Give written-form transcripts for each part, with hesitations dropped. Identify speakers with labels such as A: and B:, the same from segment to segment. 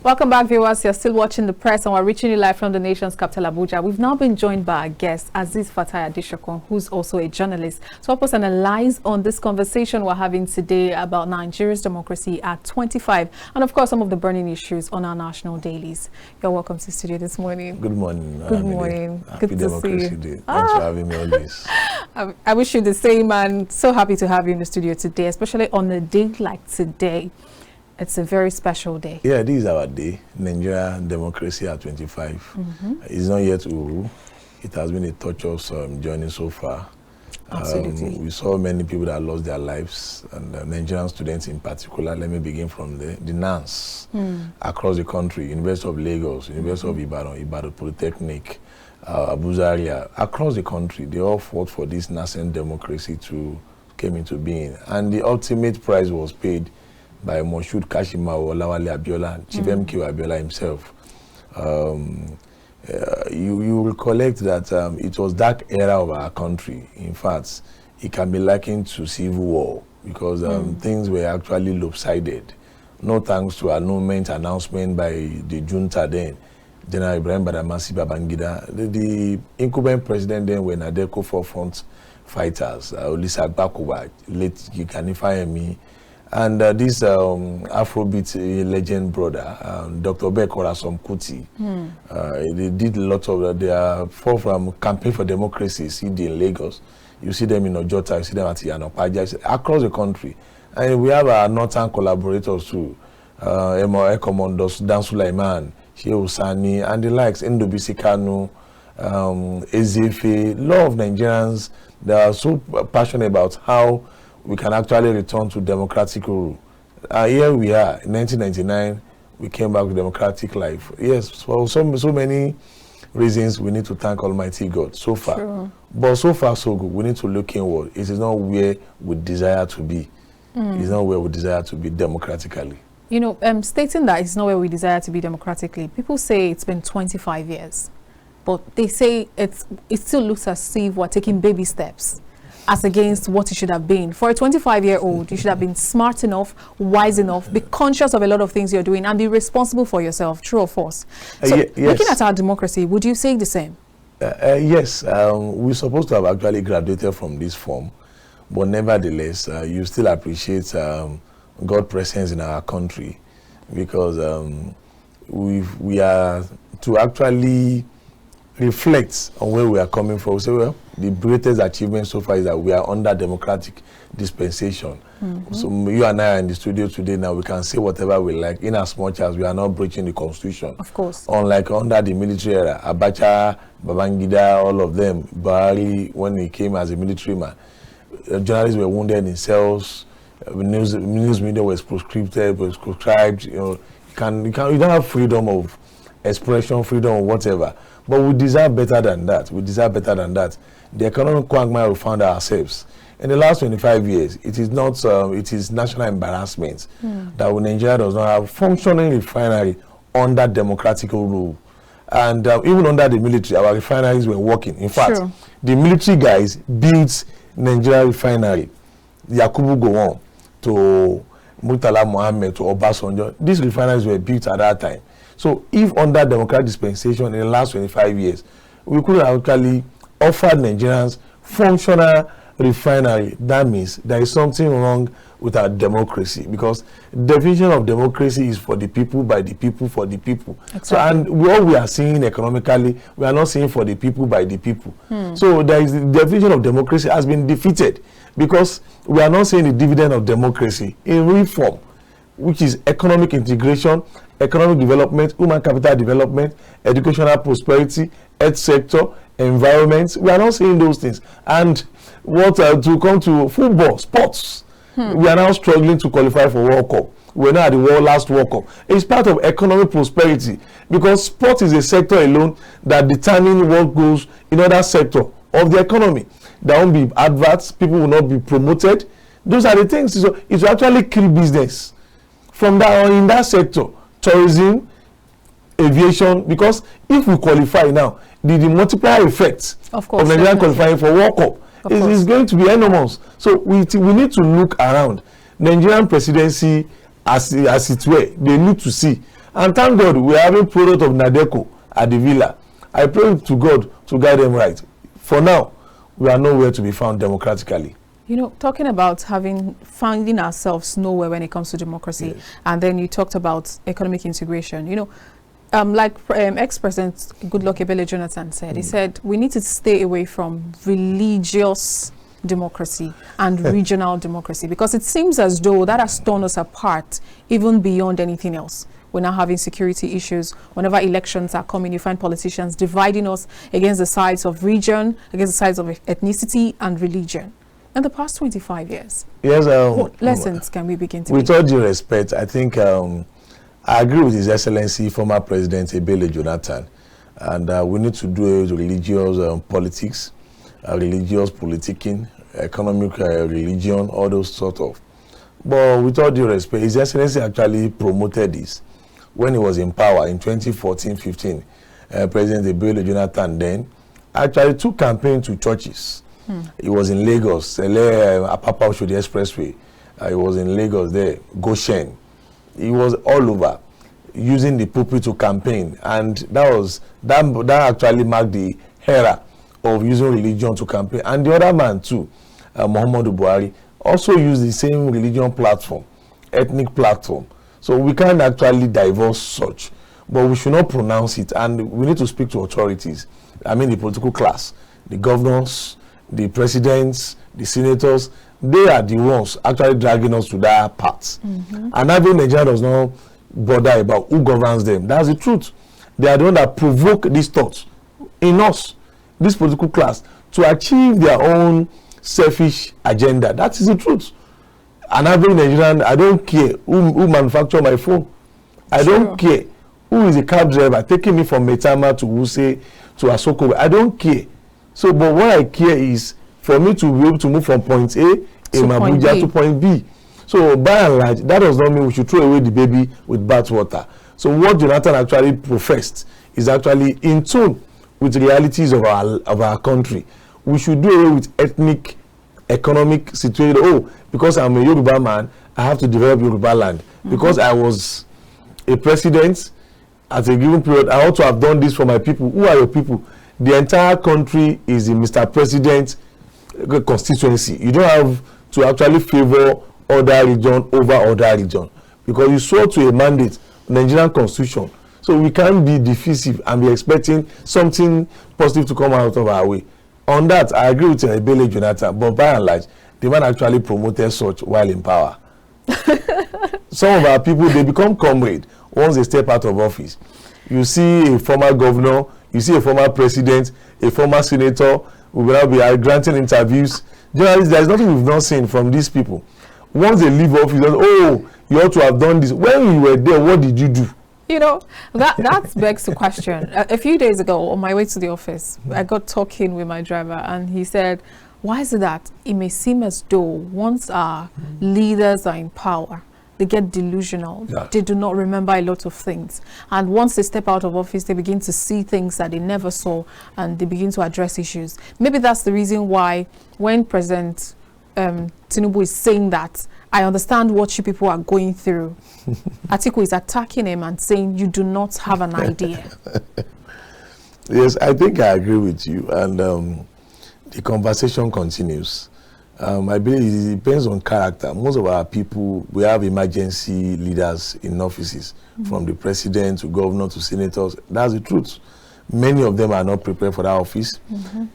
A: Welcome back, viewers. You're still watching The Press, and we're reaching you live from the nation's capital, Abuja. We've now been joined by our guest, Azeez Fatai Adesokan, who's also a journalist, to help us analyze on this conversation we're having today about Nigeria's democracy at 25, and of course, some of the burning issues on our national dailies. You're welcome to the studio this morning.
B: Good morning.
A: Good morning.
B: Happy
A: Good
B: Democracy
A: to see you.
B: Day. Thanks for having me on this.
A: I wish you the same, and so happy to have you in the studio today, especially on a day like today. It's a very special day.
B: Yeah, this is our day. Nigeria democracy at 25. It's not yet Uru. It has been a torturous journey so far.
A: Absolutely.
B: We saw many people that lost their lives, and Nigerian students in particular. Let me begin from the NANS across the country, University of Lagos, University of Ibadan Polytechnic, Abuja area, across the country. They all fought for this nascent democracy to come into being. And the ultimate prize was paid by Moshood Kashimawo, Olawale Abiola, Chief MK Abiola himself. You recollect that it was that era of our country. In fact, it can be likened to civil war because things were actually lopsided. No thanks to announcement by the junta then, General Ibrahim Badamasi Babangida. The incumbent president then were Nadeko forefront fighters, Olisa Bakuba, late Gikanifayemi, and this Afrobeat legend brother, Dr. Bekora Somkuti. They did a lot of their fall from Campaign for Democracy, CD in Lagos. You see them in Ojota, you see them at Yanopaja, across the country. And we have our northern collaborators too, Emo Ekomondos, Dan Sulaiman, Shehu Sani, and the likes, Ndobisi Kanu, Azeez. A lot of Nigerians that are so passionate about how we can actually return to democratic rule. Here we are, in 1999, we came back to democratic life. Yes, for so many reasons, we need to thank Almighty God so far.
A: Sure.
B: But so far, so good. We need to look inward. It is not where we desire to be. It is not where we desire to be democratically.
A: You know, stating that it's not where we desire to be democratically, people say it's been 25 years, but they say it still looks as if we're taking baby steps as against what it should have been. For a 25-year-old, you should have been smart enough, wise enough, be conscious of a lot of things you're doing, and be responsible for yourself, true or false. So,
B: yes.
A: Looking at our democracy, would you say the same?
B: Yes, we're supposed to have actually graduated from this form, but nevertheless, you still appreciate God's presence in our country, because we are to actually reflect on where we are coming from. We say, well, the greatest achievement so far is that we are under democratic dispensation. So you and I are in the studio today now, we can say whatever we like, in as much as we are not breaching the constitution.
A: Of course.
B: Unlike under the military era, Abacha, Babangida, all of them, Buhari, when he came as a military man, journalists were wounded in cells, news media was proscribed, you know, you don't have freedom of expression, freedom or whatever. But we deserve better than that. We deserve better than that. The economic quagmire we found ourselves in the last 25 years, it is not. It is national embarrassment that Nigeria does not have functioning refinery under democratic rule, and even under the military, our refineries were working. In fact, the military guys built Nigeria refinery, Yakubu Gowon to Murtala Mohammed to Obasanjo. These refineries were built at that time. So if under democratic dispensation in the last 25 years, we could have actually offered Nigerians functional refinery, that means there is something wrong with our democracy, because the definition of democracy is for the people, by the people, for the people. Exactly. So, and what we are seeing economically, we are not seeing for the people, by the people. So there is the definition of democracy has been defeated, because we are not seeing the dividend of democracy in reform, which is economic integration, economic development, human capital development, educational prosperity, health sector, environment. We are not seeing those things. And what to come to football, sports, we are now struggling to qualify for World Cup. We're not at the last World Cup. It's part of economic prosperity, because sport is a sector alone that determines what goes in other sector of the economy. There won't be adverts, people will not be promoted. Those are the things. So it will actually kill business from that on in that sector. Tourism, aviation, because if we qualify now, the multiplier effect of Nigeria qualifying for World Cup is going to be enormous. So we need to look around. Nigerian presidency, as it were, they need to see And thank God we are having product of Nadeko at the villa. I pray to God to guide them right. For now, we are nowhere to be found democratically.
A: You know, talking about finding ourselves nowhere when it comes to democracy, yes. And then you talked about economic integration. You know, like ex-President Goodluck Ebele Jonathan said, he said, we need to stay away from religious democracy and regional democracy, because it seems as though that has torn us apart even beyond anything else. We're now having security issues. Whenever elections are coming, you find politicians dividing us against the sides of region, against the sides of ethnicity and religion. In the past 25 years, yes, what lessons can we begin to
B: with all due respect, I think I agree with His Excellency, former President Ebele Jonathan, and we need to do religious politics, religious politicking, economic religion, all those sort of. But with all due respect, His Excellency actually promoted this when he was in power in 2014-15. President Ebele Jonathan then actually took campaign to churches. He was in Lagos, Apapa Oshodi Expressway. He was in Lagos there, Goshen. He was all over using the pulpit to campaign, and that actually marked the era of using religion to campaign. And the other man too, Muhammadu Buhari, also used the same religion platform, ethnic platform. So we can't actually divorce such, but we should not pronounce it, and we need to speak to authorities. I mean the political class, the governors, the presidents, the senators. They are the ones actually dragging us to that path. And having Nigeria does not bother about who governs them. That's the truth. They are the ones that provoke these thoughts in us, this political class, to achieve their own selfish agenda. That is the truth. And having Nigerian, I don't care who manufacture my phone. I don't care who is a cab driver taking me from Metama to Wuse to Asoko. I don't care. So, but what I care is for me to be able to move from point A in Abuja to point B. So, by and large, that does not mean we should throw away the baby with bathwater. So, what Jonathan actually professed is actually in tune with the realities of our country. We should do away with ethnic, economic situation. Oh, because I'm a Yoruba man, I have to develop Yoruba land. Because I was a president at a given period, I ought to have done this for my people. Who are your people? The entire country is in Mr. President constituency. You don't have to actually favor other region over other region, because you swore to a mandate, Nigerian constitution. So we can't be diffusive and be expecting something positive to come out of our way. On that, I agree with Ebele Jonathan, but by and large, the man actually promoted such while in power. Some of our people, they become comrade once they step out of office. You see a former governor, you see a former president, a former senator, we will now be granting interviews. Journalists, there is nothing we've not seen from these people. Once they leave office, oh, you ought to have done this. When you were there, what did you do?
A: You know, that begs the question. A few days ago, on my way to the office, I got talking with my driver, and he said, why is it that it may seem as though once our leaders are in power, they get delusional. Yeah. They do not remember a lot of things. And once they step out of office, they begin to see things that they never saw, and they begin to address issues. Maybe that's the reason why when President Tinubu is saying that, I understand what you people are going through. Atiku is attacking him and saying, you do not have an idea.
B: Yes, I think I agree with you. And the conversation continues. I believe it depends on character. Most of our people, we have emergency leaders in offices, from the president to governor to senators. That's the truth. Many of them are not prepared for that office.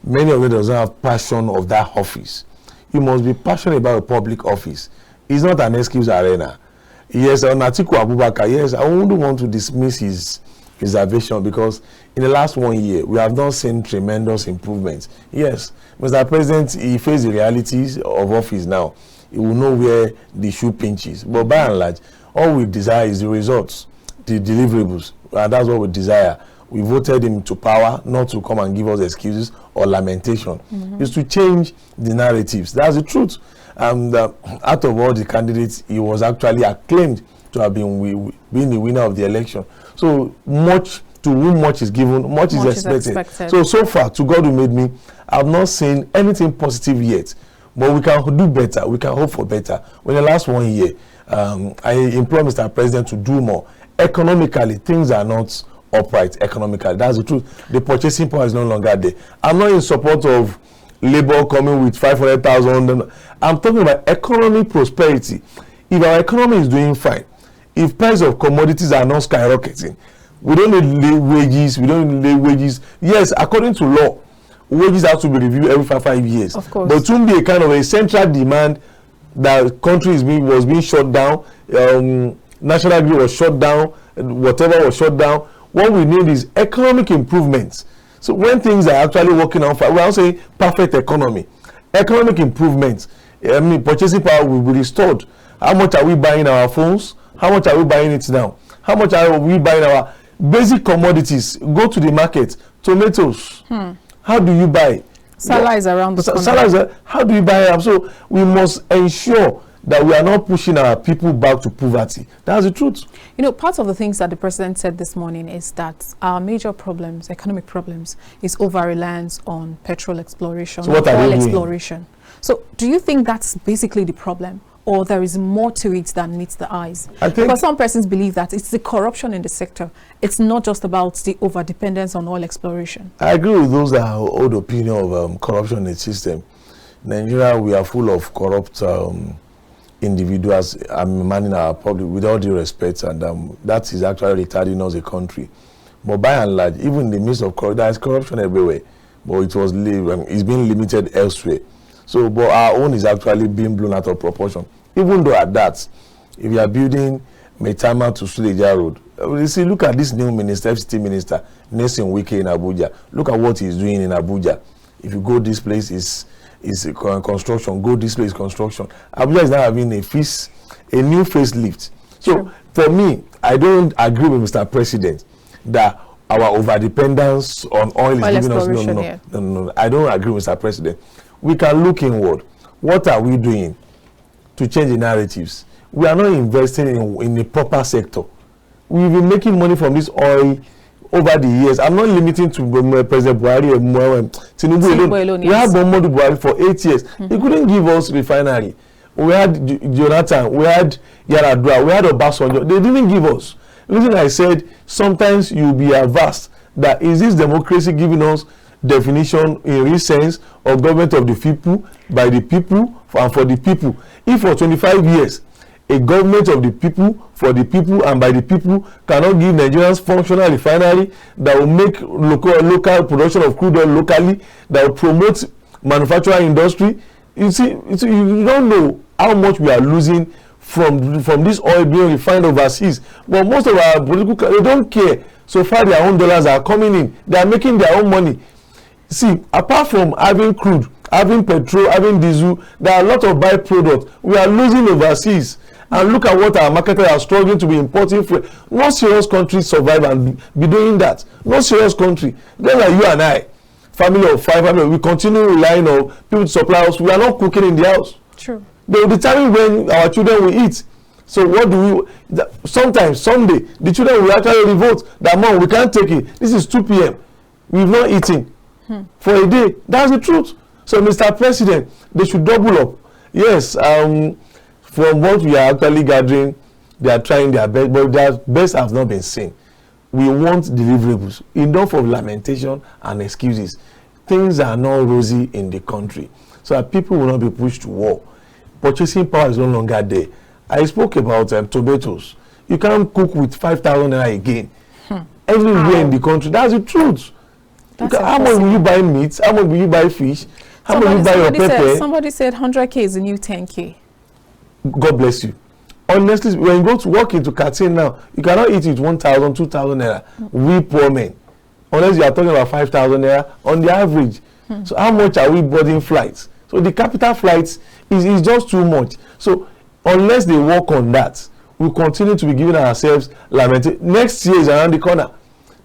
B: Many of them doesn't have passion of that office. You must be passionate about a public office. It's not an excuse arena. Yes, on Atiku Abubakar, yes, I wouldn't want to dismiss his reservation, because in the last 1 year, we have not seen tremendous improvements. Yes, Mr. President, he faces the realities of office now. He will know where the shoe pinches. But by and large, all we desire is the results, the deliverables, and that's what we desire. We voted him to power, not to come and give us excuses or lamentation. It's to change the narratives. That's the truth. And out of all the candidates, he was actually acclaimed to have been the winner of the election. So much, to whom much is given, much is expected. So far, to God who made me, I have not seen anything positive yet. But we can do better. We can hope for better. In the last 1 year, I implore Mr. President to do more, economically, things are not upright economically. That's the truth. The purchasing power is no longer there. I'm not in support of labor coming with 500,000. I'm talking about economic prosperity. If our economy is doing fine, if price of commodities are not skyrocketing, we don't need wages. We don't need wages. Yes, according to law, wages have to be reviewed every 5 years.
A: Of course.
B: But it won't be a kind of a central demand that country was being shut down. National grid was shut down. Whatever was shut down. What we need is economic improvements. So when things are actually working out, we are not saying perfect economy. Economic improvements. I mean, purchasing power will be restored. How much are we buying our phones? How much are we buying it now? How much are we buying our basic commodities? Go to the market. Tomatoes. How do you buy?
A: Salaries around the country.
B: How do you buy them? So we must ensure that we are not pushing our people back to poverty. That's the truth.
A: You know, part of the things that the president said this morning is that our major problems, economic problems, is over-reliance on petrol exploration,
B: so what are
A: oil
B: they doing?
A: exploration. So do you think that's basically the problem? Or there is more to it than meets the eyes? Because some persons believe that it's the corruption in the sector. It's not just about the over-dependence on oil exploration.
B: I agree with those that hold opinion of corruption in the system. In Nigeria, we are full of corrupt individuals manning our public, with all due respect, and that is actually retarding us a country. But by and large, even in the midst of corruption, there is corruption everywhere, but it's being limited elsewhere. So, but our own is actually being blown out of proportion. Even though at that, if you are building Metama to Suleja Road, you see, look at this new minister, FCT minister, Nelson Wike in Abuja. Look at what he's doing in Abuja. If you go this place, is construction. Go this place, construction. Abuja is now having a new facelift. So, sure. For me, I don't agree with Mr. President that our overdependence on oil is giving us no. I don't agree with Mr. President. We can look inward. What are we doing to change the narratives? We are not investing in a proper sector. We've been making money from this oil over the years. I'm not limiting to President Buhari and Tinubu alone. We had Muhammadu Buhari for 8 years. He couldn't give us refinery. We had Jonathan, we had Yaradua, we had Obasanjo. They didn't give us. The reason I said sometimes you'll be averse that is this democracy giving us definition in real sense of government of the people, by the people, and for the people. If for 25 years a government of the people, for the people, and by the people cannot give Nigerians functional refinery that will make local production of crude oil locally, that will promote manufacturing industry, you see, you don't know how much we are losing from this oil being refined overseas. But most of our political, they don't care. So far their own dollars are coming in. They are making their own money. See, apart from having crude, having petrol, having diesel, there are a lot of byproducts. We are losing overseas. And look at what our marketers are struggling to be importing. No serious country survive and be doing that. No serious country. Just like you and I, family of 5, we continue relying on people to supply us. We are not cooking in the house.
A: True. They
B: will determine when our children will eat. So what do we? Sometimes Sunday, the children will actually revolt that, Mom, we can't take it. This is 2 p.m. We've not eaten for a day. That's the truth. So, Mr. President, they should double up. Yes, from what we are actually gathering, they are trying their best, but their best has not been seen. We want deliverables. Enough of lamentation and excuses. Things are not rosy in the country, so that people will not be pushed to war. Purchasing power is no longer there. I spoke about tomatoes. You can't cook with 5,000 naira again. Everywhere in the country. That's the truth. How much will you buy meat? How much will you buy fish? How much will you buy your pepper?
A: Somebody said 100K is the new 10K.
B: God bless you. Honestly, when you go to walk into KAFTAN now, you cannot eat it 1,000, 2,000 naira. We poor men. Unless you are talking about 5,000 naira on the average. So how much are we boarding flights? So the capital flights is just too much. So unless they work on that, we continue to be giving ourselves lamentation. Next year is around the corner.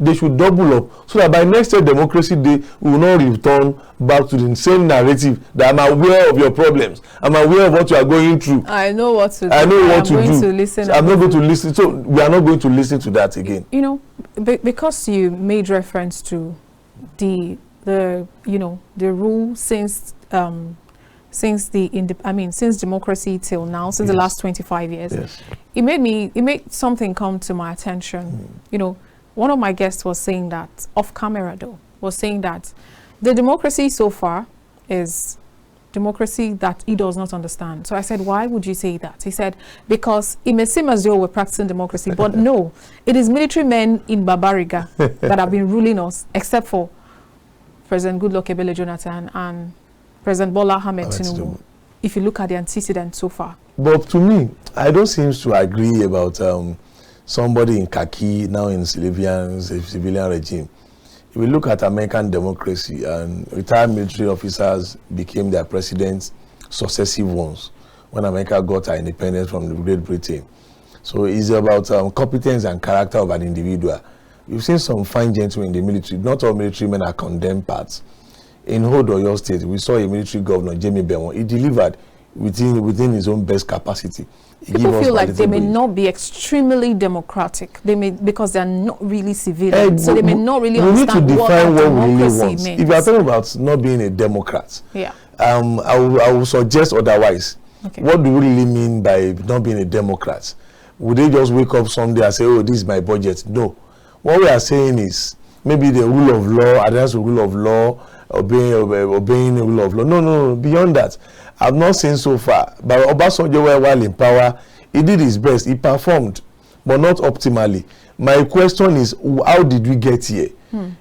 B: They should double up so that by next year Democracy Day, we will not return back to the same narrative that I'm aware of your problems. I'm aware of what you are going through.
A: I know what to do.
B: I know what to do.
A: To listen.
B: So I'm not going to listen. So we are not going to listen to that again.
A: You know, because you made reference to the rule since since since democracy till now, since the last 25 years, it made something come to my attention. You know, one of my guests was saying that, off camera though, was saying that the democracy so far is democracy that he does not understand. So I said, why would you say that? He said, because it may seem as though we're practicing democracy, but no, it is military men in Barbariga that have been ruling us, except for President Goodluck Ebele Jonathan and President Bola Ahmed Tinubu, if you look at the antecedents so far. But
B: to me, I don't seem to agree about somebody in khaki now in civilian regime. If we look at American democracy, and retired military officers became their presidents, successive ones, when America got her independence from Great Britain. So it's about competence and character of an individual. We've seen some fine gentlemen in the military. Not all military men are condemned parts. In Oyo State, we saw a military governor, Jamie Benwon. He delivered within his own best capacity.
A: People feel like they may not be extremely democratic. They may, because they are not really civilian. So they may not really understand
B: what democracy
A: means.
B: If you are talking about not being a Democrat,
A: yeah,
B: I will suggest otherwise. Okay. What do we really mean by not being a Democrat? Would they just wake up someday and say, oh, this is my budget? No. What we are saying is maybe the rule of law, adherence to the rule of law, obeying the rule of law. No, beyond that. I've not seen so far. But Obasanjo, while in power, he did his best. He performed, but not optimally. My question is, how did we get here?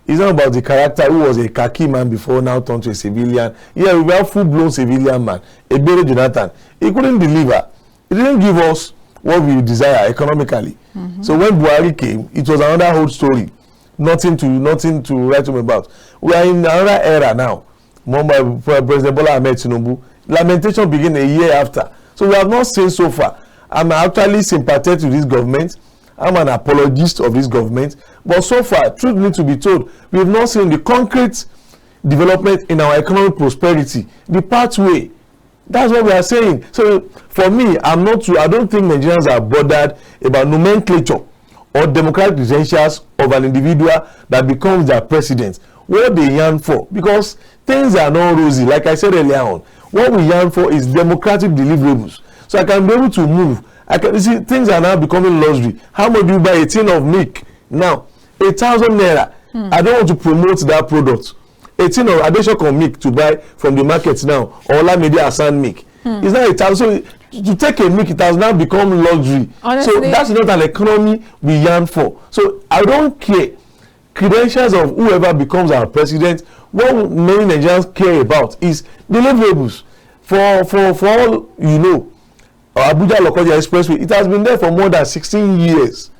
B: It's not about the character who was a khaki man before, now turned to a civilian. Yeah, we were a full-blown civilian man. Ebele Jonathan, he couldn't deliver. He didn't give us what we desire economically. So when Buhari came, it was another old story. Nothing to write home about. We are in another era now. President Bola Ahmed Tinubu, lamentation began a year after. So we have not seen so far. I'm actually sympathetic to this government. I'm an apologist of this government. But so far, truth needs to be told, we have not seen the concrete development in our economic prosperity, the pathway. That's what we are saying. So for me, I don't think Nigerians are bothered about nomenclature or democratic credentials of an individual that becomes their president. What they yearn for, because things are not rosy. Like I said earlier on, what we yearn for is democratic deliverables. So I can be able to move. You see, things are now becoming luxury. How much do you buy a tin of milk now? 1,000 naira. I don't want to promote that product. A tin of Adesokan milk to buy from the market now, or Olamide Alhassan milk. It's not 1,000. So to take a milk, it has now become luxury. Honestly, so that's not an economy we yearn for. So I don't care credentials of whoever becomes our president. What many Nigerians care about is deliverables. For all you know, Abuja-Lokoja Expressway, it has been there for more than 16 years.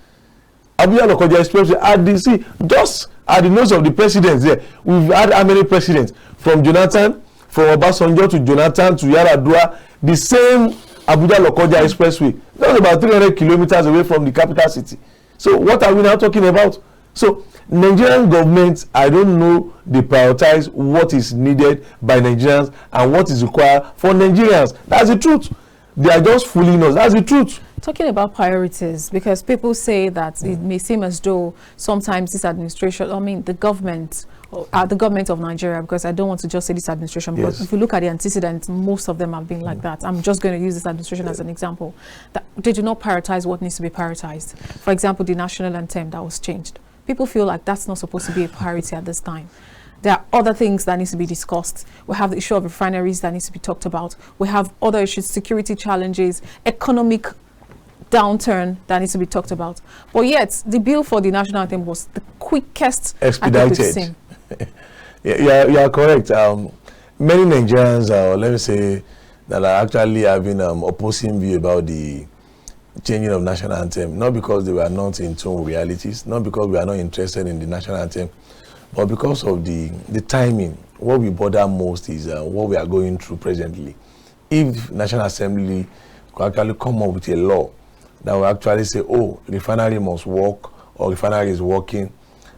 B: Abuja-Lokoja Expressway, just at the nose of the presidents there, we've had how many presidents? From Jonathan, from Obasanjo to Jonathan to Yaradua, the same Abuja-Lokoja Expressway, that's about 300 kilometers away from the capital city. So what are we now talking about? So Nigerian government, I don't know, they prioritize what is needed by Nigerians and what is required for Nigerians. That's the truth. They are just fooling us. That's the truth.
A: Talking about priorities, because people say that it may seem as though sometimes this administration, the government of Nigeria, because I don't want to just say this administration, because if you look at the antecedents, most of them have been like that. I'm just going to use this administration as an example. That they do not prioritize what needs to be prioritized. For example, the national anthem that was changed. People feel like that's not supposed to be a priority at this time. There are other things that needs to be discussed. We have the issue of refineries that needs to be talked about. We have other issues, security challenges, economic downturn that needs to be talked about. But yet, the bill for the national anthem was the quickest
B: expedited. You are correct. Many Nigerians, let me say, that are actually having opposing view about the changing of national anthem, not because they were not in tune with realities, not because we are not interested in the national anthem, but because of the timing. What we bother most is what we are going through presently. If National Assembly could actually come up with a law that will actually say, oh, refinery must work, or refinery is working,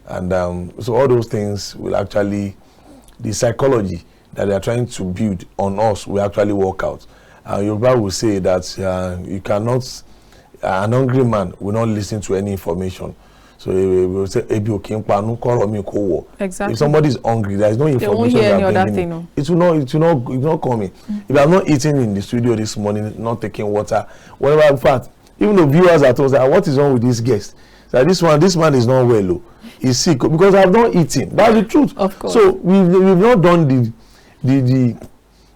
B: and so all those things will actually, the psychology that they are trying to build on us will actually work out. Yoruba will say that you cannot, an hungry man will not listen to any information. So we will say, exactly. If somebody is hungry, there is no information
A: they won't hear thing, no.
B: It will not come in. If I'm not eating in the studio this morning, not taking water, whatever. In fact, even the viewers at home say, what is wrong with this guest? So this man is not well. He's sick because I've not eaten. That's the truth.
A: Of course.
B: So we've not done the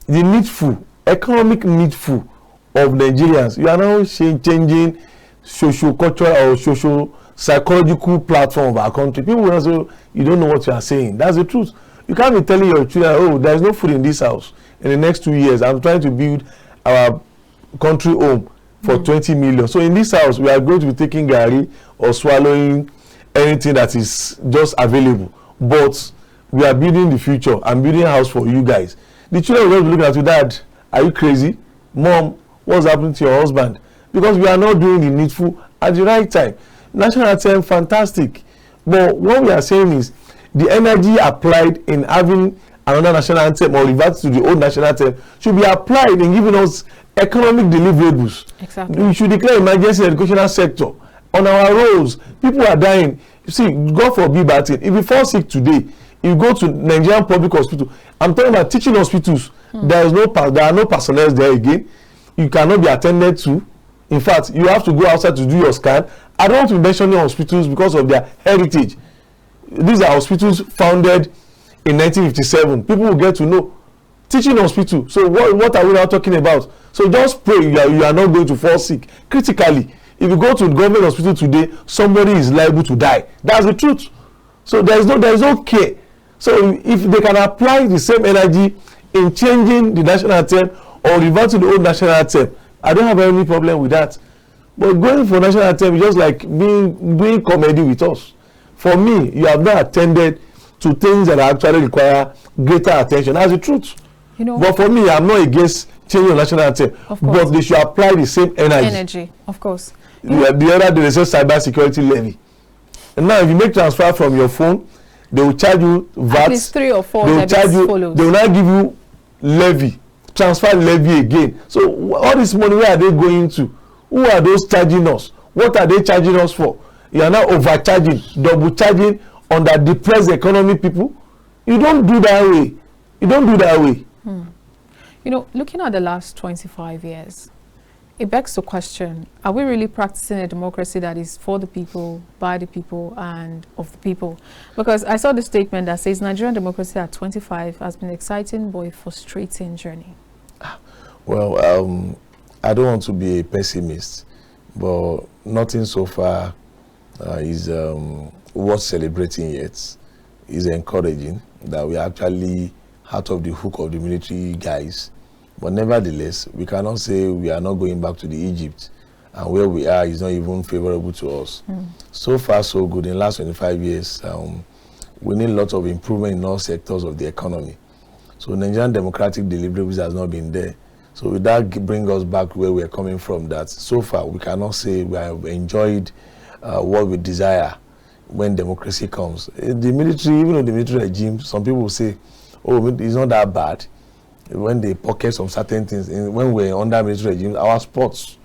B: needful, economic needful of Nigerians. You are now changing socio-cultural or socio-psychological platform of our country. People will say, you don't know what you are saying. That's the truth. You can't be telling your children, oh, there's no food in this house. In the next 2 years, I'm trying to build our country home for 20 million. So in this house, we are going to be taking gari or swallowing anything that is just available. But we are building the future. I'm building a house for you guys. The children will be looking at you, Dad, are you crazy? Mom, what's happening to your husband? Because we are not doing the needful at the right time. National anthem, fantastic. But what we are saying is the energy applied in having another national anthem or revert to the old national anthem should be applied in giving us economic deliverables.
A: Exactly.
B: We should declare emergency in the educational sector. On our roads, people are dying. You see, God forbid bad thing. If you fall sick today, you go to Nigerian public hospital. I'm talking about teaching hospitals. There are no personnel there again. You cannot be attended to. In fact, you have to go outside to do your scan. I don't want to mention the hospitals because of their heritage. These are hospitals founded in 1957. People will get to know. Teaching hospital. So what are we now talking about? So just pray you are not going to fall sick. Critically, if you go to the government hospital today, somebody is liable to die. That's the truth. So there is no care. So if they can apply the same energy in changing the national anthem or reverting the old national anthem, I don't have any problem with that. But going for national anthem is just like being comedy with us. For me, you have not attended to things that actually require greater attention. That's the truth.
A: You know,
B: but for me, I'm not against changing the national anthem. But they should apply the same energy.
A: Of course.
B: The other day, they say cyber security levy. And now, if you make transfer from your phone, they will charge you VAT.
A: At least 3 or 4
B: they will charge you.
A: Follows.
B: They will not give you levy, transfer levy again. So all this money, where are they going to? Who are those charging us? What are they charging us for? You are now overcharging, double charging on that depressed economy people. You don't do that way. You don't do that way.
A: You know, looking at the last 25 years, it begs to question, are we really practicing a democracy that is for the people, by the people, and of the people? Because I saw the statement that says Nigerian democracy at 25 has been exciting but a frustrating journey.
B: Well, I don't want to be a pessimist, but nothing so far is worth celebrating yet. Is encouraging that we are actually out of the hook of the military guys. But nevertheless, we cannot say we are not going back to the Egypt, and where we are is not even favorable to us. So far, so good. In the last 25 years, we need a lot of improvement in all sectors of the economy. So Nigerian democratic deliverables has not been there. So with that, bring us back where we are coming from. That so far we cannot say we have enjoyed what we desire when democracy comes. The military, even in the military regime, some people will say, "Oh, it's not that bad." When they pocket some certain things, when we were under military regime, our sports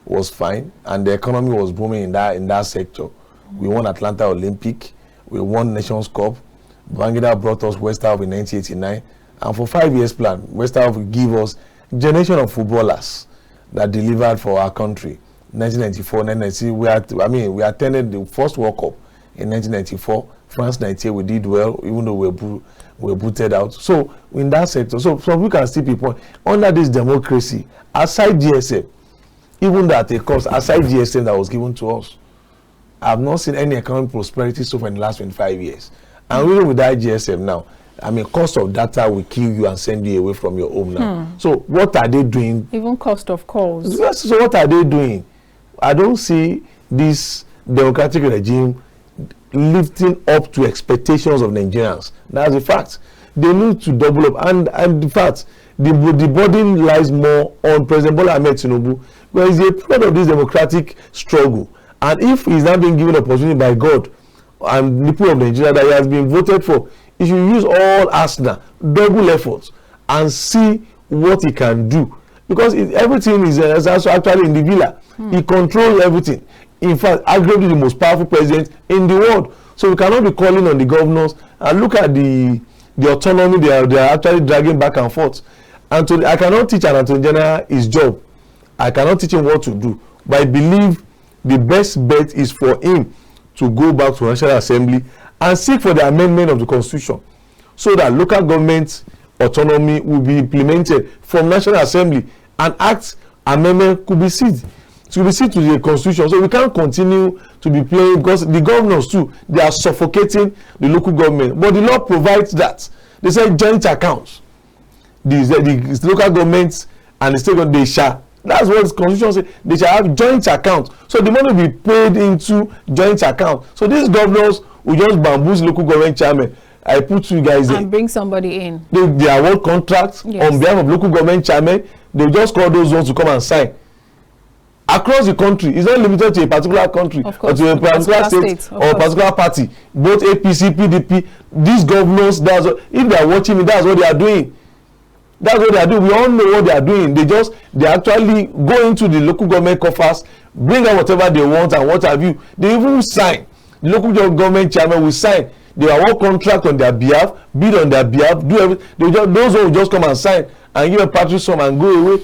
B: was fine and the economy was booming in that sector. We won Atlanta Olympic, we won Nations Cup. Babangida brought us West Half in 1989, and for 5 years plan, West Half will give us generation of footballers that delivered for our country. 1994, 1990, we attended the first World Cup in 1994. France 98, we did well, even though we were booted out. So in that sector, so we can still be point under this democracy, aside GSM, even that it cost, aside GSM that was given to us, I have not seen any economic prosperity so far in the last 25 years. And even with that GSM now, cost of data will kill you and send you away from your home now. So what are they doing? Even
A: cost of calls.
B: So what are they doing? I don't see this democratic regime lifting up to expectations of Nigerians. That's a fact. They need to double up, and in fact, the burden lies more on President Bola Ahmed Tinubu, because he's a part of this democratic struggle. And if he's not being given opportunity by God and the people of Nigeria that he has been voted for, he should use all arsenal, double efforts, and see what he can do. Because everything is also actually in the villa. He controls everything. in fact, arguably the most powerful president in the world. So we cannot be calling on the governors, and look at the autonomy they are actually dragging back and forth. And I cannot teach an attorney general his job. I cannot teach him what to do. But I believe the best bet is for him to go back to the National Assembly and seek for the amendment of the Constitution, so that local government autonomy will be implemented from National Assembly, and act amendment could be seen to the Constitution. So we can't continue to be playing, because the governors too, they are suffocating the local government. But the law provides that. They say joint accounts. The local governments and the state government, they shall. That's what the Constitution says. They shall have joint accounts. So the money will be paid into joint account. So these governors will just bamboozle local government chairman. I put you guys
A: and bring somebody in.
B: They award contracts on behalf of local government chairman. They just call those ones to come and sign. Across the country, it's not limited to a particular country, or to a particular state or a particular party. Both APC, PDP, these governors, if they are watching me, that's what they are doing. That's what they are doing. We all know what they are doing. They actually go into the local government coffers, bring out whatever they want and what have you. They even sign. The local government chairman will sign. They award contract on their behalf, bid on their behalf, do everything. Those will just come and sign and give a party sum and go away.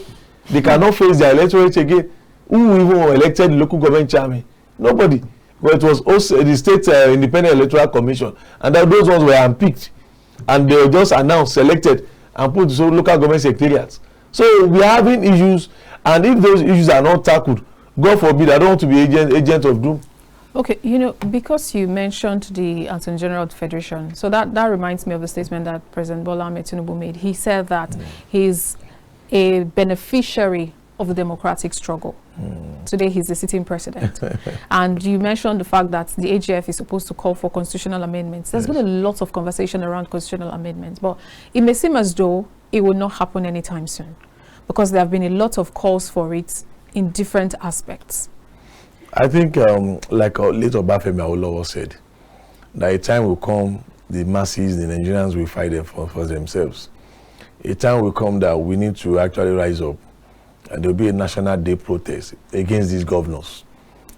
B: They cannot face their electorate again. Who even elected the local government chairman? Nobody. Well, it was also the State Independent Electoral Commission, and those ones were unpicked, and they were just announced, selected, and put to local government secretariats. So we are having issues, and if those issues are not tackled, God forbid, I don't want to be agent of doom.
A: Okay, because you mentioned the Attorney General of the Federation, so that reminds me of the statement that President Bola Ahmed Tinubu made. He said that he's a beneficiary of the democratic struggle. Today he's the sitting president. And you mentioned the fact that the AGF is supposed to call for constitutional amendments. There's been a lot of conversation around constitutional amendments, but it may seem as though it will not happen anytime soon, because there have been a lot of calls for it in different aspects.
B: I think, like late Obafemi Awolowo said, that a time will come, the masses, the Nigerians will fight them for themselves. A time will come that we need to actually rise up, and there will be a national day protest against these governors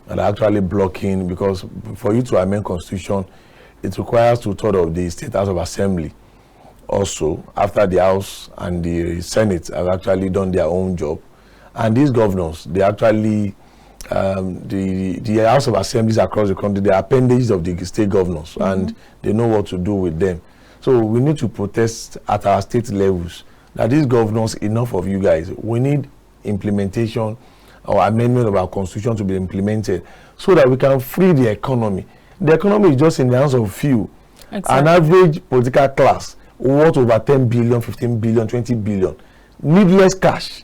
B: that are actually blocking, because for you to amend constitution, it requires 2/3 of the State House of Assembly. Also, after the House and the Senate have actually done their own job, and these governors, they actually the House of Assemblies across the country, they are appendages of the state governors, and they know what to do with them. So we need to protest at our state levels that these governors, enough of you guys. We need implementation or amendment of our constitution to be implemented, so that we can free the economy. The economy is just in the hands of few. Exactly. An average political class worth over 10 billion, 15 billion, 20 billion, needless cash,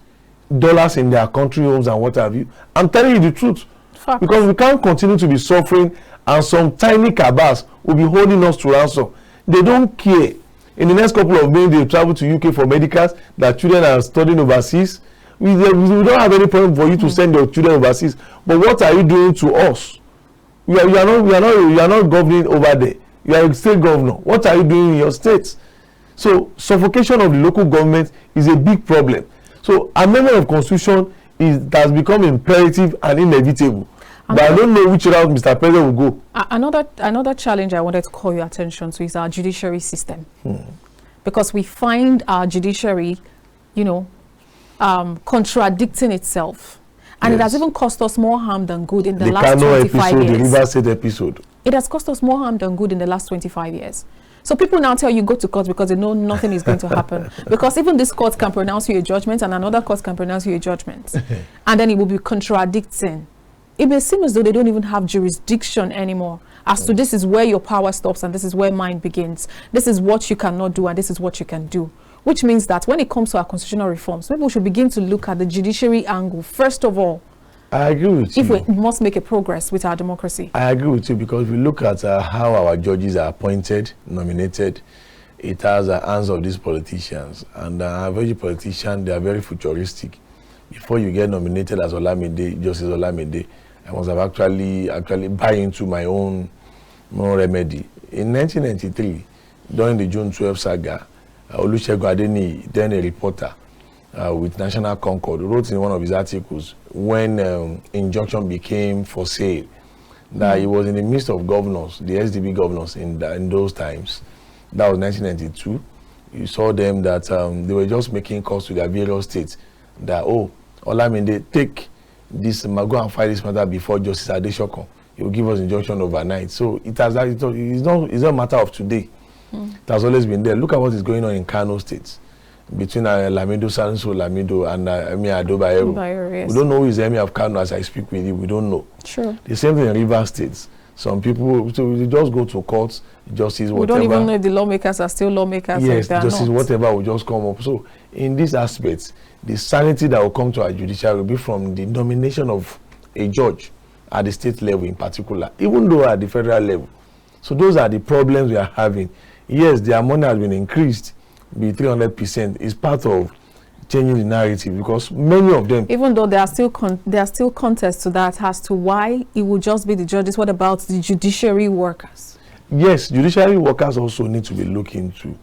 B: dollars in their country homes and what have you. I'm telling you the truth. Fact. Because we can't continue to be suffering, and some tiny cabals will be holding us to ransom. They don't care. In the next couple of minutes, they travel to UK for medicals. Their children are studying overseas. We don't have any problem for you to send your children overseas. But what are you doing to us? You are not governing over there. You are a state governor. What are you doing in your states? So suffocation of the local government is a big problem. So amendment of constitution has become imperative and inevitable. But I don't know which route Mr. President will go. Another
A: challenge I wanted to call your attention to is our judiciary system. Because we find our judiciary, contradicting itself. And it has even cost us more harm than good in the last 25 years.
B: The River State episode.
A: It has cost us more harm than good in the last 25 years. So people now tell you go to court because they know nothing is going to happen. Because even this court can pronounce you a judgment and another court can pronounce you a judgment. And then it will be contradicting. It may seem as though they don't even have jurisdiction anymore as to this is where your power stops and this is where mine begins. This is what you cannot do and this is what you can do. Which means that when it comes to our constitutional reforms, maybe we should begin to look at the judiciary angle first of all.
B: I agree with you.
A: If we must make a progress with our democracy.
B: I agree with you, because if we look at how our judges are appointed, nominated, it has the hands of these politicians. And average politicians, they are very futuristic. Before you get nominated as Olamide, Justice Olamide, I must have actually buy into my own remedy. In 1993, during the June 12 saga, Olusegun Adeniyi, then a reporter, with National Concord, wrote in one of his articles when injunction became for sale, that he was in the midst of governors, the SDP governors in those times. That was 1992. You saw them that they were just making calls to their various states that, oh, Olamide, take this, go and fight this matter before Justice Adesokan. He will give us injunction overnight. So it's not a matter of today. It has always been there. Look at what is going on in Kano State between Lamido, Sanso, Lamido, and Emir Ado Bayero. Yes. We don't know who is the Emir of Kano as I speak with you. We don't know.
A: Sure. The
B: same thing in River States. Some people, so they just go to courts, justice, whatever.
A: We don't even know if the lawmakers are still lawmakers.
B: Yes, justice, whatever will just come up. So in these aspects, the sanity that will come to our judiciary will be from the nomination of a judge at the state level in particular, even though at the federal level. So those are the problems we are having. Yes, their money has been increased by 300%. It's part of changing the narrative, because many of them,
A: even though there are still contests to that as to why it would just be the judges. What about the judiciary workers?
B: Yes, judiciary workers also need to be looked into,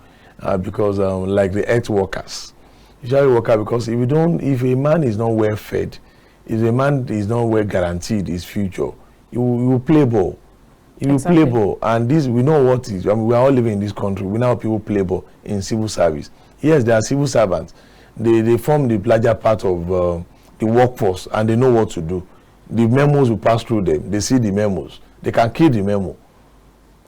B: because like the health workers, judiciary worker, because if a man is not well fed, if a man is not well guaranteed his future, he will play ball. He will play ball, and this, we know what is. I mean, we are all living in this country. We know how people play ball in civil service. Yes, they are civil servants. They form the larger part of the workforce, and they know what to do. The memos will pass through them. They see the memos. They can kill the memo.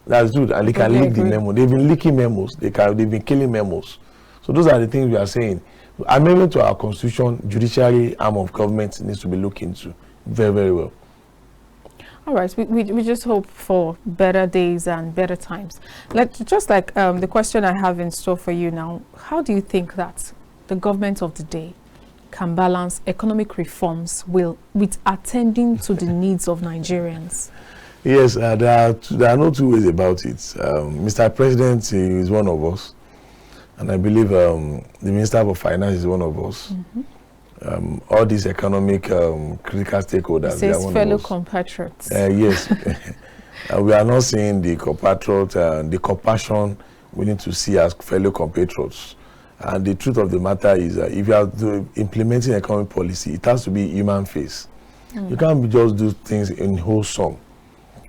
B: That's good, and they can leak the memo. They've been leaking memos. They've been killing memos. So those are the things we are saying. Amendment to our constitution, judiciary arm of government needs to be looked into very, very well.
A: All right, we just hope for better days and better times. Just like the question I have in store for you now, how do you think that the government of the day can balance economic reforms with attending to the needs of Nigerians?
B: Yes, there are no two ways about it. Mr. President is one of us, and I believe the Minister for Finance is one of us. All these economic critical stakeholders, they are one
A: fellow
B: of us.
A: Compatriots.
B: Yes, we are not seeing the compatriot, the compassion we need to see as fellow compatriots. And the truth of the matter is that if you are implementing economic policy, it has to be human face. You can't just do things in wholesome.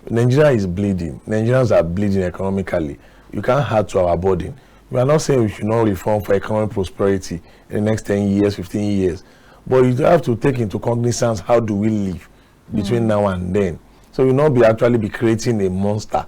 B: Nigeria is bleeding. Nigerians are bleeding economically. You can't add to our burden. We are not saying we should not reform for economic prosperity in the next 10 years, 15 years. But you have to take into cognizance how do we live between now and then. So you not actually be creating a monster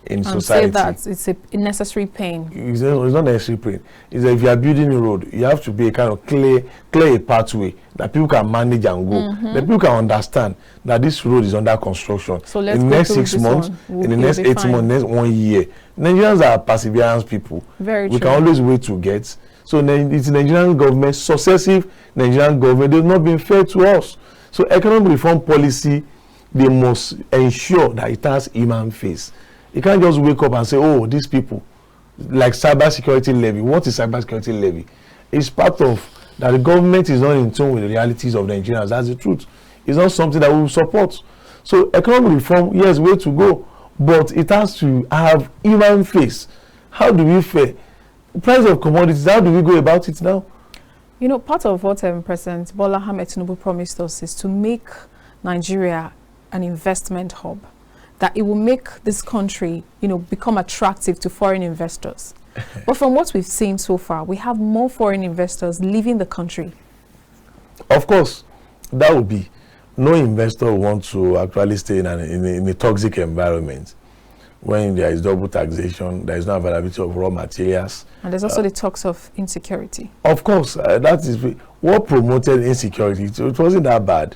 B: in society.
A: Say that it's a necessary pain.
B: It's not necessary pain. It's that if you are building a road, you have to be a kind of clear a pathway that people can manage and go. That people can understand that this road is under construction.
A: So let's
B: in the next 6 months, in the next 8 months, next 1 year. Nigerians are perseverance people.
A: Very true.
B: We can always wait to get. So it's Nigerian government, successive Nigerian government, they've not been fair to us. So economic reform policy, they must ensure that it has human face. You can't just wake up and say, oh, these people, like cybersecurity levy. What is cybersecurity levy? It's part of that the government is not in tune with the realities of Nigerians. That's the truth. It's not something that we will support. So economic reform, yes, way to go, but it has to have human face. How do we fare? Price of commodities, how do we go about it now?
A: You know, part of what President Bola Ahmed Tinubu promised us is to make Nigeria an investment hub, that it will make this country, you know, become attractive to foreign investors. But from what we've seen so far, we have more foreign investors leaving the country.
B: Of course, that would be. No investor wants to actually stay in a toxic environment. When there is double taxation, there is no availability of raw materials.
A: And there's also the talks of insecurity.
B: Of course, that is what promoted insecurity. It wasn't that bad.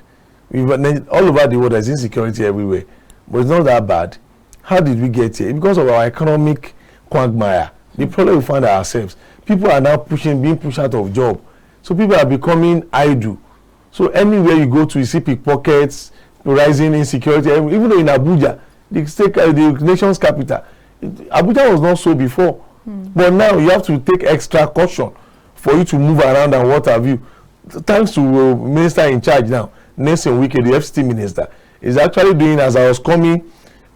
B: All over the world, there's insecurity everywhere. But it's not that bad. How did we get here? Because of our economic quagmire. The problem we find ourselves, people are now being pushed out of job. So people are becoming idle. So anywhere you go to, you see pickpockets, rising insecurity. Even though in Abuja, the nation's capital, Abuja was not so before. But now you have to take extra caution for you to move around and what have you. Thanks to minister in charge now, Nelson Wike, the FCT minister, is actually doing, as I was coming,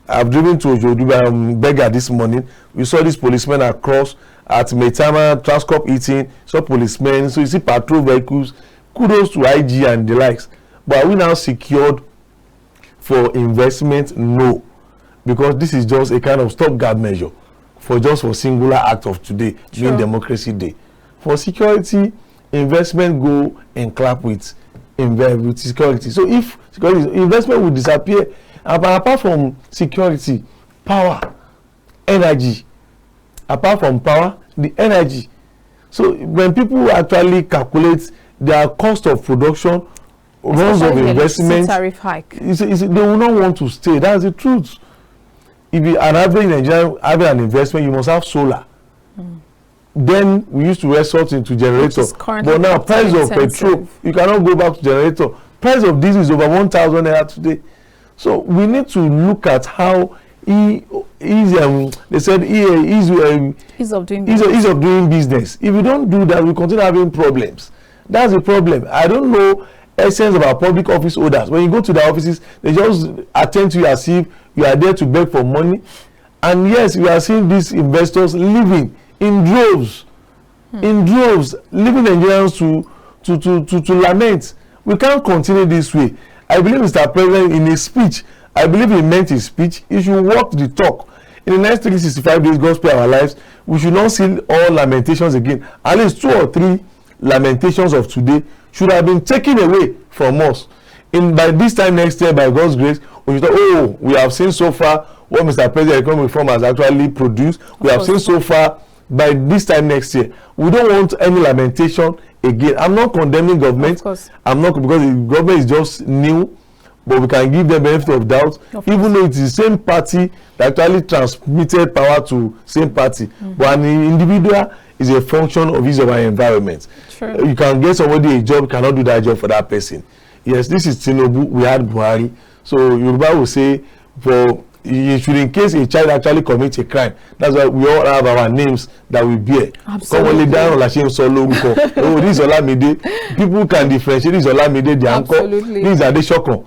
B: I've driven to Ojoduba Beggar this morning. We saw this policeman across, at Metama, Transcorp eating, saw policemen, so you see patrol vehicles. Kudos to IG and the likes. But are we now secured for investment? No, because this is just a kind of stopgap measure for singular act of today, being Democracy Day. For security, investment go and clap with security. So if security investment will disappear, apart from security, power, energy, apart from power, the energy. So when people actually calculate their cost of production, runs of investment,
A: tariff hike,
B: they will not want to stay. That's the truth. If you an average Nigerian having an investment, you must have solar. Then we used to resort into generator, but now price of petrol, you cannot go back to generator. Price of diesel is over 1,000 naira today. So we need to look at how they said ease of doing business. If you don't do that, we continue having problems. That's the problem. I don't know essence of our public office holders. When you go to the offices, they just attend to you as if you are there to beg for money. And yes, we are seeing these investors living in droves, leaving Nigerians to lament. We can't continue this way. I believe Mr. President, in his speech, I believe he meant his speech. He should walk the talk. In the next 365 days, God spare our lives, we should not see all lamentations again. At least 2 or 3 lamentations of today should have been taken away from us. By this time next year, by God's grace, we should we have seen so far what Mr. President Economic Reform has actually produced. We have seen so far. By this time next year, we don't want any lamentation again. I'm not condemning government. I'm not, because the government is just new, but we can give them benefit of doubt, even though it's the same party that actually transmitted power to same party. But an individual is a function of his or her environment. You can get somebody a job, cannot do that job for that person. Yes, this is Tinubu. We had Buhari. So Yoruba will say, for you should, in case a child actually commits a crime, that's why we all have our names that we bear. Commonly down on Lashim Solo, oh, this is Olamide. People can differentiate. This is Olamide, the uncle. This is Adesokan,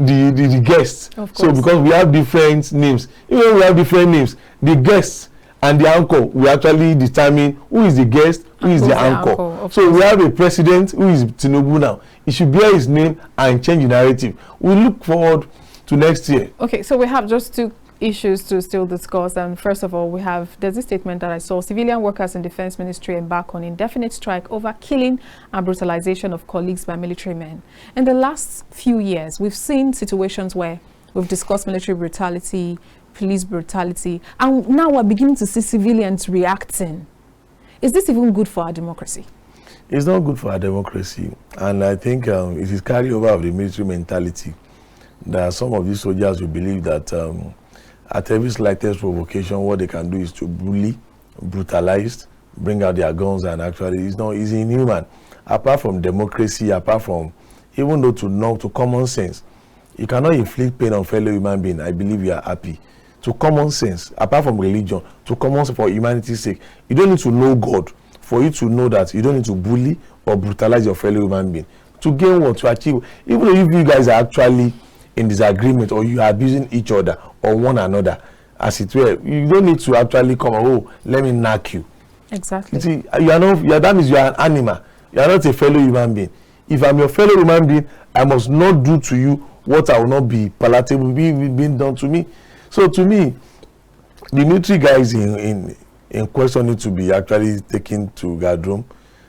B: the guests. So because we have different names, even when we have different names, the guests and the uncle, we actually determine who is the guest, who is the uncle. So we have a president who is Tinubu now. He should bear his name and change the narrative. We look forward to next year. Okay, so we have just 2 issues to still discuss. And first of all, there's a statement that I saw: civilian workers in Defense Ministry embark on indefinite strike over killing and brutalization of colleagues by military men. In the last few years, we've seen situations where we've discussed military brutality, police brutality, and now we're beginning to see civilians reacting. Is this even good for our democracy? It's not good for our democracy, and I think it is carryover of the military mentality. There are some of these soldiers who believe that at every slightest provocation, what they can do is to bully, brutalize, bring out their guns, and actually it's inhuman. Apart from democracy, apart from, even though to common sense, you cannot inflict pain on fellow human being. I believe you are happy. To common sense, apart from religion, to common sense for humanity's sake, you don't need to know God for you to know that you don't need to bully or brutalize your fellow human being. To gain what? To achieve. Even if you guys are actually in disagreement, or you are abusing each other or one another, as it were, you don't need to actually come, let me knock you. Exactly. You see, that means you are an animal. You are not a fellow human being. If I'm your fellow human being, I must not do to you what I will not be palatable being done to me. So to me, the military guys in question need to be actually taken to guard room,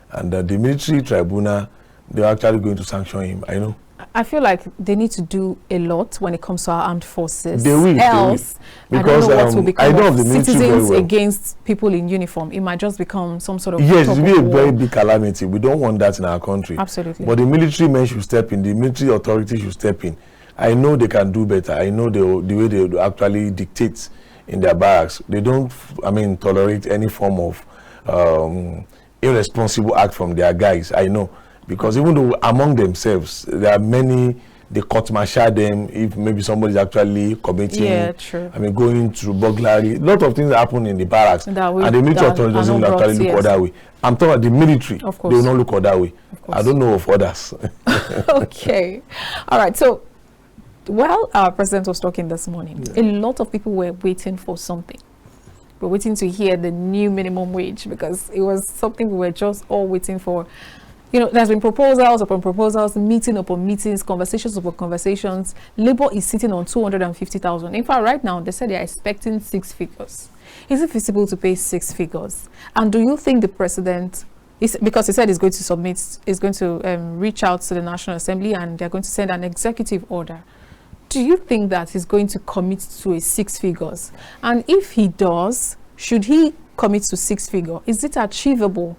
B: and the military tribunal, they're actually going to sanction him. I know. I feel like they need to do a lot when it comes to our armed forces. They will. Else, they will. Because I don't know what will become of citizens against people in uniform. It might just become some sort of... Yes, it will be a very big calamity. We don't want that in our country. Absolutely. But the military men should step in. The military authorities should step in. I know they can do better. I know the way they actually dictate in their barracks. They don't, tolerate any form of irresponsible act from their guys. I know. Because even though among themselves, there are many, they court-martial them if maybe somebody is actually committing, going through burglary. A lot of things happen in the barracks, and the military authority doesn't actually look other way. I'm talking about the military. Of course. They will not look other way. I don't know of others. Okay. All right. So, while our president was talking this morning, a lot of people were waiting for something.
A: We're waiting to hear the new minimum wage, because it was something we were just all waiting for. You know, there's been proposals upon proposals, meeting upon meetings, conversations upon conversations. Labour is sitting on 250,000. In fact, right now, they said they're expecting 6 figures. Is it feasible to pay 6 figures? And do you think the president, because he said he's going to submit, is going to reach out to the National Assembly and they're going to send an executive order. Do you think that he's going to commit to a 6 figures? And if he does, should he commit to 6 figure? Is it achievable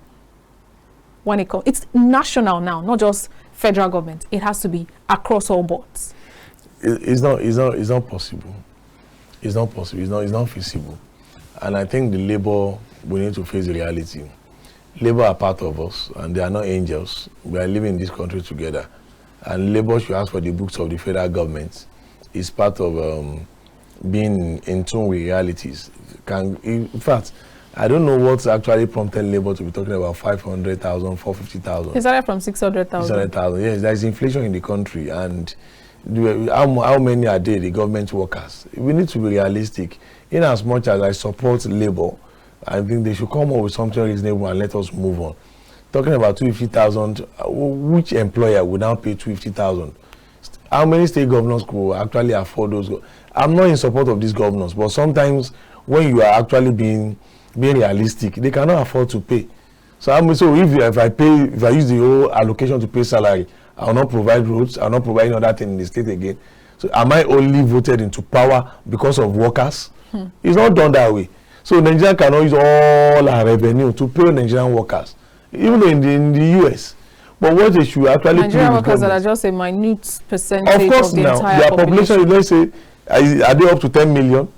A: when it comes? It's national now, not just federal government. It has to be across all boards.
B: It's not possible. It's not possible. It's not feasible. And I think the Labour, we need to face the reality. Labour are part of us, and they are not angels. We are living in this country together. And Labour should ask for the books of the federal government. It's part of being in tune with realities. In fact, I don't know what's actually prompted Labour to be talking about 500,000, 450,000.
A: It started from 600,000.
B: 600,000, yes. There is inflation in the country, and how many are they, the government workers? We need to be realistic. In as much as I support Labour, I think they should come up with something reasonable and let us move on. Talking about 250,000, which employer would now pay 250,000? How many state governors could actually afford those? I'm not in support of these governors, but sometimes when you are actually being realistic, they cannot afford to pay. So if I use the whole allocation to pay salary, I will not provide roads, I will not provide any other thing in the state again. So am I only voted into power because of workers? It's not done that way. So Nigeria cannot use all our revenue to pay Nigerian workers, even in the US. But what they should actually
A: Nigerian workers that are just a minute percentage
B: of course
A: of the
B: now,
A: entire
B: their population, let's say, are they up to 10 million?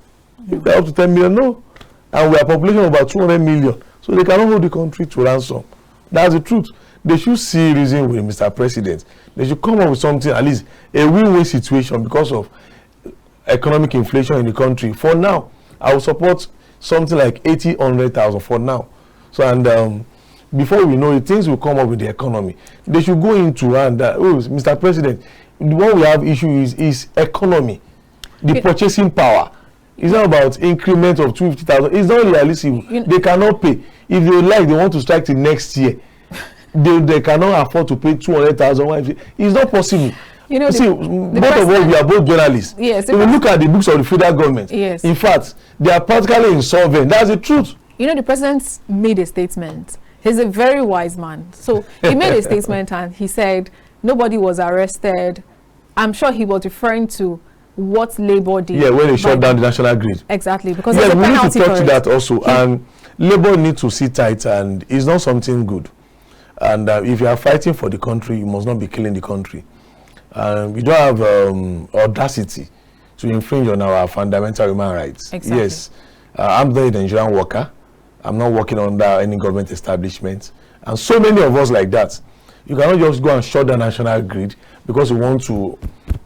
B: If they're up to 10 million, no. And we are a population of about 200 million. So they cannot hold the country to ransom. That's the truth. They should see reason with Mr. President. They should come up with something, at least a win-win situation, because of economic inflation in the country. For now, I will support something like 100,000 for now. So, and before we know it, things will come up with the economy. They should go into, and Mr. President, what we have issue is economy, the purchasing power. It's not about increment of 250,000. It's not realistic. They cannot pay. If they like, they want to strike till next year. They cannot afford to pay 200,000. It's not possible. You know, see, both of us, we are both journalists.
A: Yes.
B: If we look at the books of the federal government,
A: yes,
B: in fact, they are practically insolvent. That's the truth.
A: You know, the president made a statement. He's a very wise man. So he made a statement and he said nobody was arrested. I'm sure he was referring to what Labour did. Yeah,
B: when they shut down the national grid.
A: Exactly, because
B: we need to touch that also. And Labour need to sit tight, and it's not something good. And if you are fighting for the country, you must not be killing the country. We don't have audacity to infringe on our fundamental human rights.
A: Exactly.
B: Yes, I'm not a Nigerian worker. I'm not working under any government establishment. And so many of us like that. You cannot just go and shut down national grid because you want to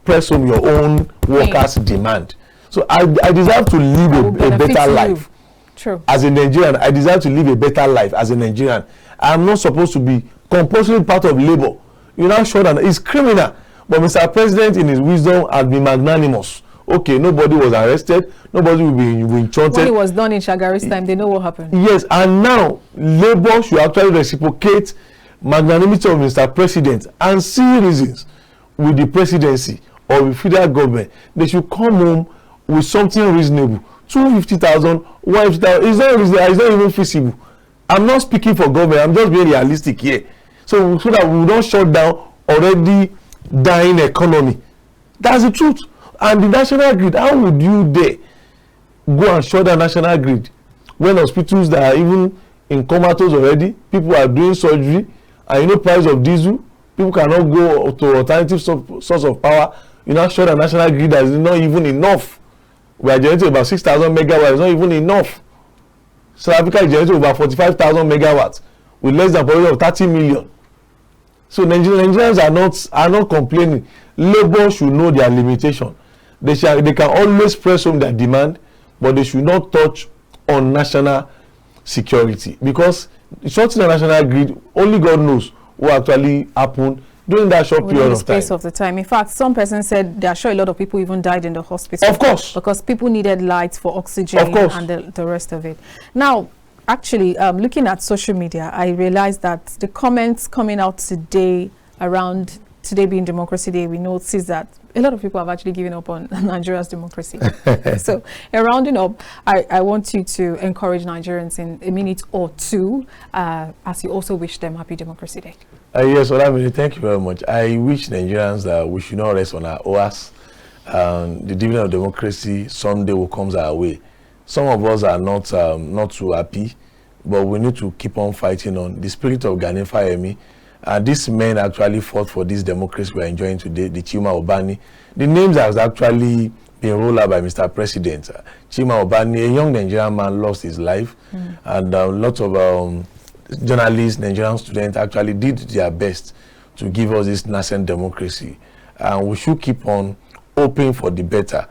B: press on your own workers' demand. So I deserve to live a better life.
A: True.
B: As a Nigerian, I deserve to live a better life as a Nigerian. I'm not supposed to be compulsory part of Labour. You know, shut down. It's criminal. But Mr. President, in his wisdom, has been magnanimous. Okay, nobody was arrested. Nobody will be enchanted.
A: When it was done in Shagari's time, they know what happened.
B: Yes, and now Labour should actually reciprocate magnanimity of Mr. President and see reasons with the presidency or with federal government. They should come home with something reasonable. 250,000, 150,000. It's not reasonable. It's not even feasible. I'm not speaking for government. I'm just being realistic here. So that we don't shut down already dying economy. That's the truth. And the national grid, how would you dare go and shut down national grid when hospitals that are even in comatose already, people are doing surgery, and you know price of diesel, people cannot go to alternative source of power. You now shut down national grid that is not even enough. We are generating about 6,000 megawatts. It's not even enough. South Africa is generating over 45,000 megawatts with less than population of 30 million. So Nigerians are not complaining. Labour should know their limitation. They can always press home their demand, but they should not touch on national security, because shutting the national grid, only God knows what actually happened during that short
A: within
B: period
A: the
B: of time.
A: space of the time. In fact, some person said they are sure a lot of people even died in the hospital.
B: Of course.
A: Because people needed lights for oxygen
B: Of course.
A: and the rest of it. Now, actually, looking at social media, I realized that the comments coming out today around today being Democracy Day, we notice that a lot of people have actually given up on Nigeria's democracy. So, rounding up, I want you to encourage Nigerians in a minute or two as you also wish them Happy Democracy Day.
B: Yes, Olamide, thank you very much. I wish Nigerians that we should not rest on our oars. The dividend of democracy someday will come our way. Some of us are not too happy, but we need to keep on fighting on. The spirit of Ghanaian Fayemi, these men actually fought for this democracy we are enjoying today, the Chima Obani. The names have actually been rolled out by Mr. President. Chima Obani, a young Nigerian man, lost his life, and lots of journalists, Nigerian students actually did their best to give us this nascent democracy. And we should keep on hoping for the better.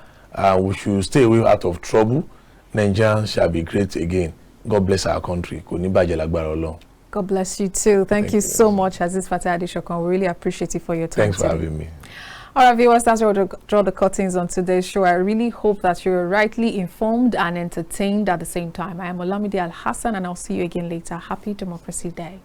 B: We should stay away out of trouble. Nigerians shall be great again. God bless our country.
A: God bless you too. Thank you so much, Azeez Fatai Adesokan. We really appreciate you for your time.
B: Thanks for having me.
A: All right, viewers, that's where we'll draw the curtains on today's show. I really hope that you're rightly informed and entertained at the same time. I am Olamide Alhassan, and I'll see you again later. Happy Democracy Day.